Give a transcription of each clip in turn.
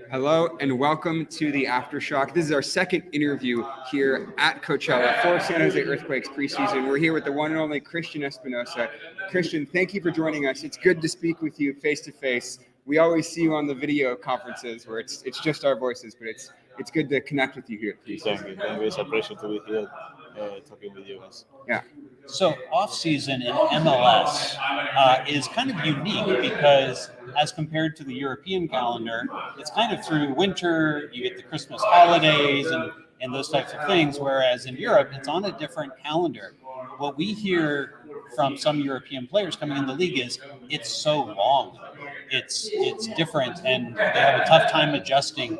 Hello and welcome to the Aftershock. This is our second interview here at Coachella for San Jose Earthquakes preseason. We're here with the one and only Cristian Espinoza. Cristian, thank you for joining us. It's good to speak with you face to face. We always see you on the video conferences where it's just our voices, but it's good to connect with you here. Thank you. It's a pleasure to be here talking with you guys. Yeah. So off-season in MLS is kind of unique because as compared to the European calendar, it's kind of through winter, you get the Christmas holidays and those types of things, whereas in Europe, it's on a different calendar. What we hear from some European players coming in the league is it's so long. It's different, and they have a tough time adjusting.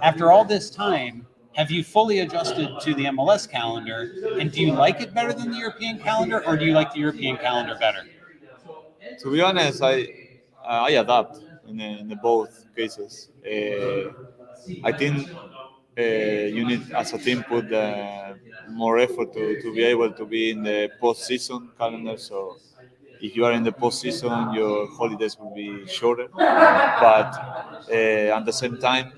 After all this time, have you fully adjusted to the MLS calendar, and do you like it better than the European calendar, or do you like the European calendar better? To be honest, I adapt in the both cases. I think you need, as a team, put more effort to be able to be in the post-season calendar. So if you are in the post-season, your holidays will be shorter. But at the same time,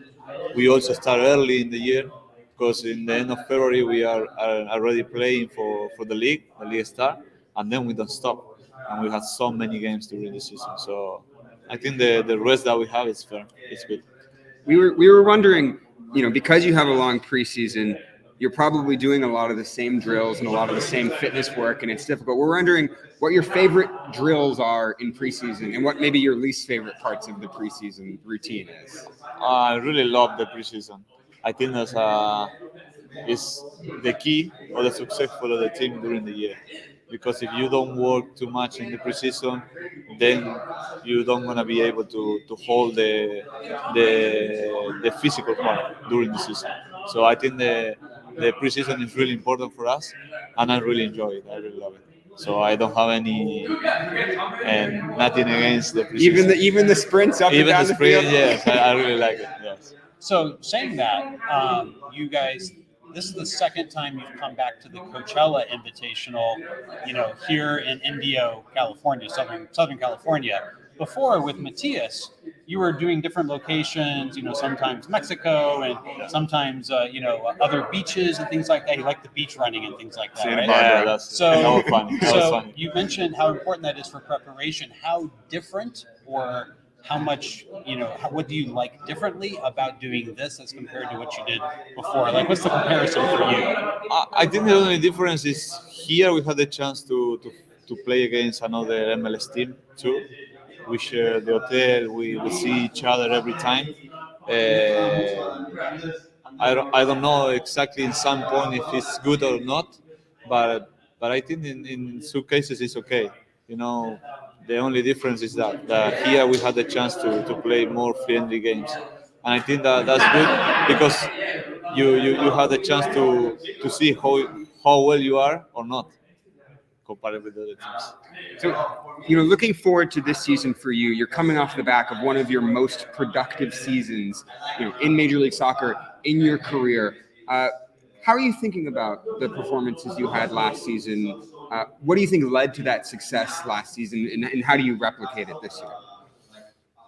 we also start early in the year because in the end of February we are already playing for the league start, and then we don't stop. And we have so many games during the season. So I think the rest that we have is fair. It's good. We were wondering, because you have a long preseason, you're probably doing a lot of the same drills and a lot of the same fitness work, and it's difficult. We're wondering what your favorite drills are in preseason and what maybe your least favorite parts of the preseason routine is. I really love the preseason. I think is the key of the success for the team during the year. Because if you don't work too much in the preseason, then you don't gonna be able to hold the physical part during the season. So I think the preseason is really important for us, and I really enjoy it. I really love it. So I don't have any and nothing against the preseason. Even the sprints up Even and down the the field. sprint, yes, I really like it. Yes. So saying that, you guys, this is the second time you've come back to the Coachella Invitational, here in Indio, California, Southern California. Before with Matias, you were doing different locations, sometimes Mexico and sometimes, other beaches and things like that. You like the beach running and things like that, right? Yeah, that was funny. That was So funny. you mentioned how important that is for preparation. How different or how much, what do you like differently about doing this as compared to what you did before? Like, what's the comparison for you? I think the only difference is here we had the chance to play against another MLS team too. We share the hotel. We see each other every time. I don't know exactly in some point if it's good or not, but I think in some cases it's okay. The only difference is that here we had the chance to play more friendly games, and I think that's good because you have the chance to see how well you are or not compared with the other teams. So, looking forward to this season for you, you're coming off the back of one of your most productive seasons, in Major League Soccer in your career. How are you thinking about the performances you had last season? What do you think led to that success last season, and how do you replicate it this year?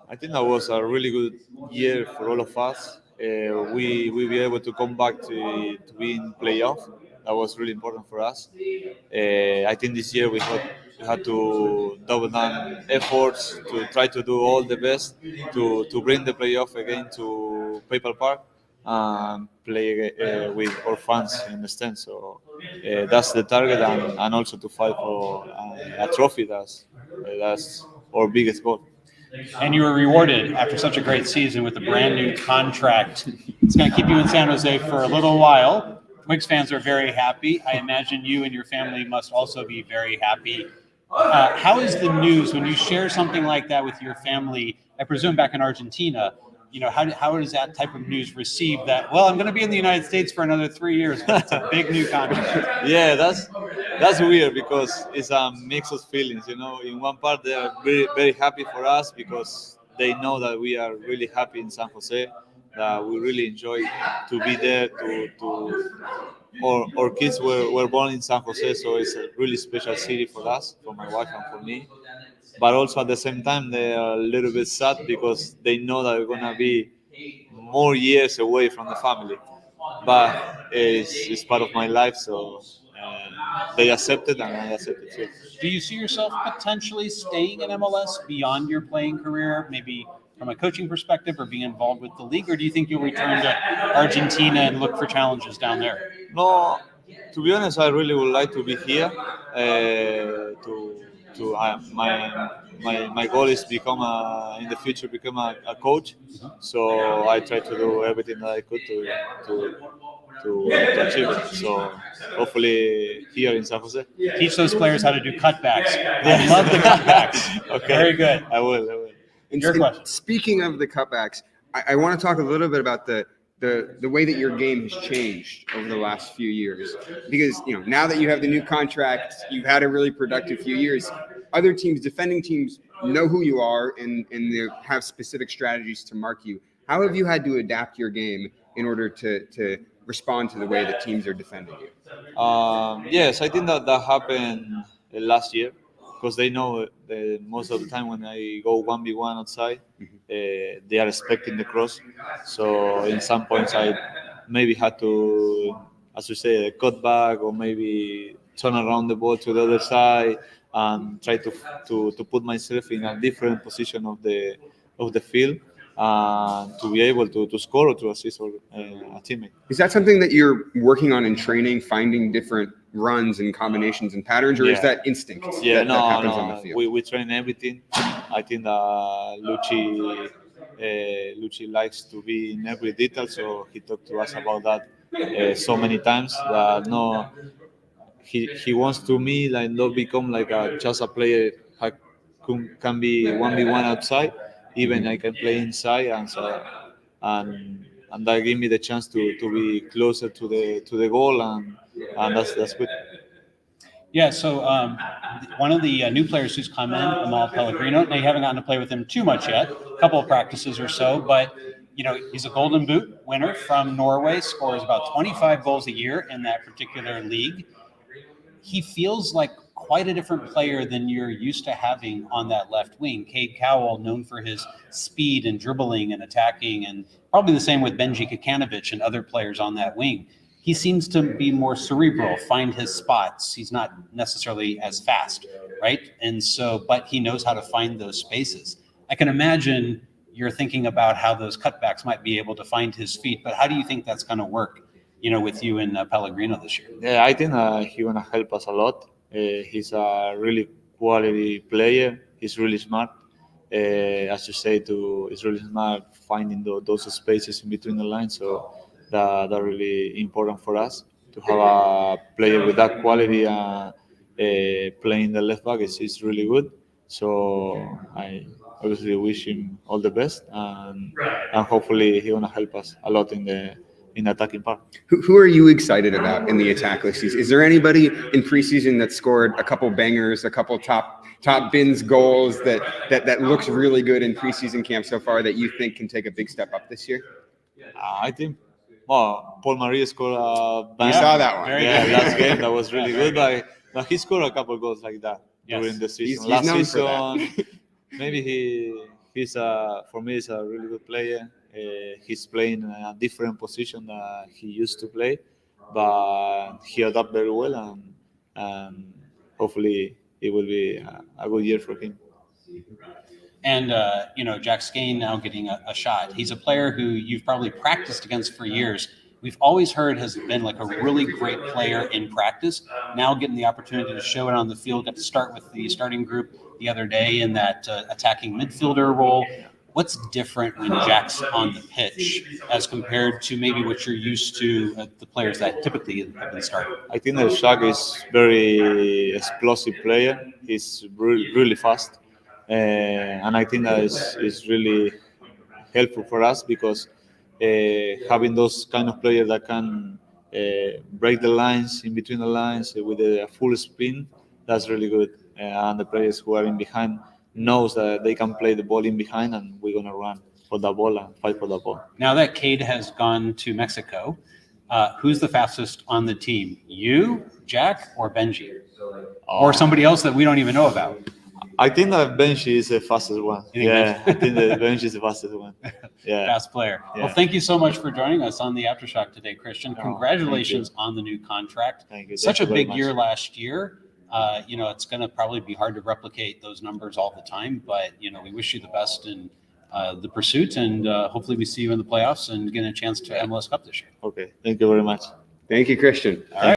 I think that was a really good year for all of us. We be able to come back to be in playoff. That was really important for us. I think this year we had to double down efforts to try to do all the best to bring the playoff again to PayPal Park and play with our fans in the stand. So that's the target, and also to fight for a trophy. That's our biggest goal. And you were rewarded after such a great season with a brand new contract. It's going to keep you in San Jose for a little while. Quakes fans are very happy. I imagine you and your family must also be very happy. How is the news when you share something like that with your family? I presume back in Argentina. How is that type of news received? That, well, I'm going to be in the United States for another 3 years, but it's a big new contract. Yeah, that's weird because it's a mix of feelings. In one part they are very very happy for us because they know that we are really happy in San Jose, that we really enjoy to be there. Our kids were born in San Jose, so it's a really special city for us, for my wife and for me. But also at the same time they are a little bit sad because they know that we're gonna be more years away from the family, but it's part of my life, so they accepted and I accepted too. Do you see yourself potentially staying in MLS beyond your playing career, maybe from a coaching perspective or being involved with the league, or do you think you'll return to Argentina and look for challenges down there? No, to be honest, I really would like to be here. My goal is become in the future become a coach. So I try to do everything that I could to achieve it. So hopefully here in San Jose. Teach those players how to do cutbacks. I love the cutbacks. Okay. Very good. I will. And, Your and question. speaking of the cutbacks, I want to talk a little bit about the way that your game has changed over the last few years. Because now that you have the new contract, you've had a really productive few years. Other teams, defending teams, know who you are and they have specific strategies to mark you. How have you had to adapt your game in order to respond to the way that teams are defending you? Yes, I think that happened last year because they know that most of the time when I go 1v1 outside, they are expecting the cross. So in some points I maybe had to, as you say, cut back or maybe turn around the ball to the other side and try to put myself in a different position of the field to be able to score or to assist a teammate. Is that something that you're working on in training, finding different runs and combinations and patterns, or is that instinct that happens on the field? We train everything. I think that Lucci likes to be in every detail, so he talked to us about that so many times that he wants to me like not become like just a player can be 1v1 outside, even I can play inside, and that gave me the chance to be closer to the goal, and that's good. Yeah, so one of the new players who's come in, Amal Pellegrino, they haven't gotten to play with him too much yet, a couple of practices or so, but he's a Golden Boot winner from Norway, scores about 25 goals a year in that particular league. He feels like quite a different player than you're used to having on that left wing. Cade Cowell, known for his speed and dribbling and attacking, and probably the same with Benji Kikanovic and other players on that wing. He seems to be more cerebral, find his spots. He's not necessarily as fast, right? And so, but he knows how to find those spaces. I can imagine you're thinking about how those cutbacks might be able to find his feet, but how do you think that's going to work, with you and Pellegrino this year? Yeah, I think he's going to help us a lot. He's a really quality player. He's really smart. As you say, he's really smart finding those spaces in between the lines. So that really important for us to have a player with that quality playing the left back is really good. So I obviously wish him all the best, and hopefully he's gonna help us a lot in the attacking part. Who are you excited about in the attack this season? Is there anybody in preseason that scored a couple bangers, a couple top bins goals that looks really good in preseason camp so far that you think can take a big step up this year? I think Paul Marie scored a bang. You saw that one. Last game that was really good. But he scored a couple goals like that during the season. He's known for that. Maybe he's for me he's a really good player. He's playing a different position that he used to play, but he adapted very well, and hopefully it will be a good year for him. And, Jack Skane now getting a shot. He's a player who you've probably practiced against for years. We've always heard has been like a really great player in practice. Now getting the opportunity to show it on the field, got to start with the starting group the other day in that attacking midfielder role. What's different when Jack's on the pitch as compared to maybe what you're used to the players that typically have been starting? I think that Jack is very explosive player. He's really fast. And I think that is really helpful for us because having those kind of players that can break the lines in between the lines with a full spin, that's really good. And the players who are in behind knows that they can play the ball in behind, and we're gonna run for the ball and fight for the ball. Now that Cade has gone to Mexico, who's the fastest on the team? You, Jack, or Benji? Or somebody else that we don't even know about? I think that Benji is the fastest one. You think Yeah, I think that Benji is the fastest one. Yeah. Fast player. Yeah. Well, thank you so much for joining us on the Aftershock today, Christian. Oh, Congratulations on the new contract. Thank you. Such Thank a you very big year much. last year. It's going to probably be hard to replicate those numbers all the time, but we wish you the best in the pursuit, and hopefully we see you in the playoffs and get a chance to MLS Cup this year. Okay, thank you very much. Thank you, Christian. All right.